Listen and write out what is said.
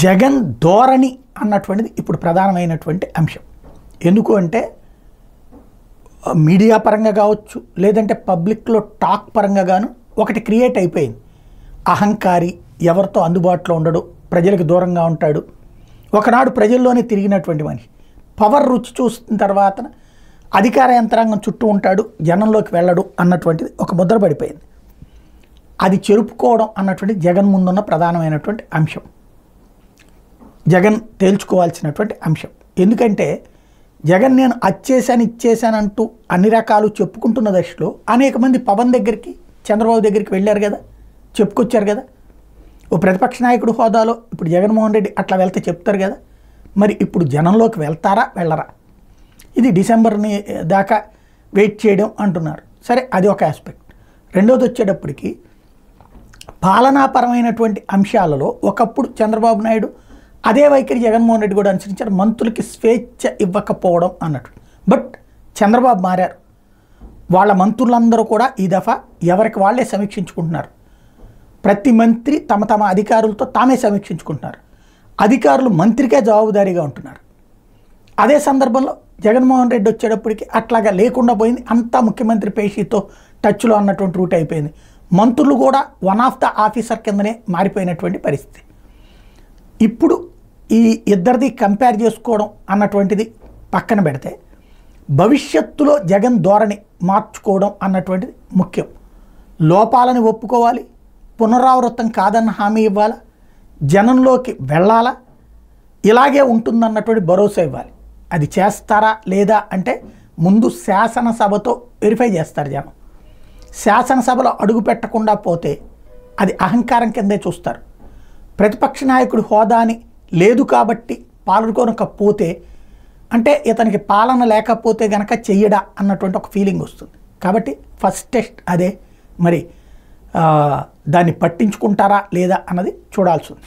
జగన్ ధోరణి అన్నటువంటిది ఇప్పుడు ప్రధానమైనటువంటి అంశం. ఎందుకు అంటే మీడియా పరంగా కావచ్చు, లేదంటే పబ్లిక్లో టాక్ పరంగా గాను ఒకటి క్రియేట్ అయిపోయింది. అహంకారి, ఎవరితో అందుబాటులో ఉండడు, ప్రజలకు దూరంగా ఉంటాడు, ఒకనాడు ప్రజల్లోనే తిరిగినటువంటి మనిషి, పవర్ రుచి చూసిన తర్వాత అధికార యంత్రాంగం చుట్టూ ఉంటాడు, జనంలోకి వెళ్ళడు అన్నటువంటిది ఒక ముద్ర పడిపోయింది. అది చెరుపుకోవడం అన్నటువంటి జగన్ ముందున్న ప్రధానమైనటువంటి అంశం, జగన్ తేల్చుకోవాల్సినటువంటి అంశం. ఎందుకంటే జగన్ నేను అచ్చేసాను ఇచ్చేసానంటూ అన్ని రకాలు చెప్పుకుంటున్న దశలో అనేక మంది పవన్ దగ్గరికి, చంద్రబాబు దగ్గరికి వెళ్ళారు కదా, చెప్పుకొచ్చారు కదా. ఓ ప్రతిపక్ష నాయకుడు హోదాలో ఇప్పుడు జగన్మోహన్ రెడ్డి అట్లా వెళ్తే చెప్తారు కదా. మరి ఇప్పుడు జనంలోకి వెళ్తారా వెళ్ళరా, ఇది డిసెంబర్ని దాకా వెయిట్ చేయడం అంటున్నారు. సరే, అది ఒక ఆస్పెక్ట్. రెండోది వచ్చేటప్పటికి పాలనాపరమైనటువంటి అంశాలలో ఒకప్పుడు చంద్రబాబు నాయుడు అదే వైఖరి జగన్మోహన్ రెడ్డి కూడా అనుసరించారు, మంత్రులకి స్వేచ్ఛ ఇవ్వకపోవడం అన్నట్టు. బట్ చంద్రబాబు మారారు. వాళ్ళ మంత్రులందరూ కూడా ఈ దఫా ఎవరికి వాళ్ళే సమీక్షించుకుంటున్నారు. ప్రతి మంత్రి తమ తమ అధికారులతో తామే సమీక్షించుకుంటున్నారు. అధికారులు మంత్రికే జవాబుదారీగా ఉంటున్నారు. అదే సందర్భంలో జగన్మోహన్ రెడ్డి వచ్చేటప్పటికి అట్లాగా లేకుండా పోయింది. అంతా ముఖ్యమంత్రి పేషీతో టచ్లో అన్నటువంటి రూట్ అయిపోయింది. మంత్రులు కూడా వన్ ఆఫ్ ద ఆఫీసర్ కిందనే మారిపోయినటువంటి పరిస్థితి. ఇప్పుడు ఈ ఇద్దరిది కంపేర్ చేసుకోవడం అన్నటువంటిది పక్కన పెడితే భవిష్యత్తులో జగన్ ధోరణి మార్చుకోవడం అన్నటువంటిది ముఖ్యం. లోపాలని ఒప్పుకోవాలి, పునరావృతం కాదన్న హామీ ఇవ్వాలా, జనంలోకి వెళ్ళాలా, ఇలాగే ఉంటుందన్నటువంటి భరోసా ఇవ్వాలి. అది చేస్తారా లేదా అంటే ముందు శాసనసభతో వెరిఫై చేస్తారు జనం. శాసనసభలో అడుగు పెట్టకుండా పోతే అది అహంకారం కిందే చూస్తారు. ప్రతిపక్ష నాయకుడి హోదాని లేదు కాబట్టి పాల్గొనకపోతే అంటే ఇతనికి పాలన లేకపోతే గనక చెయ్యడా అన్నటువంటి ఒక ఫీలింగ్ వస్తుంది. కాబట్టి ఫస్ట్ టెస్ట్ అదే. మరి దాన్ని పట్టించుకుంటారా లేదా అన్నది చూడాల్సి ఉంది.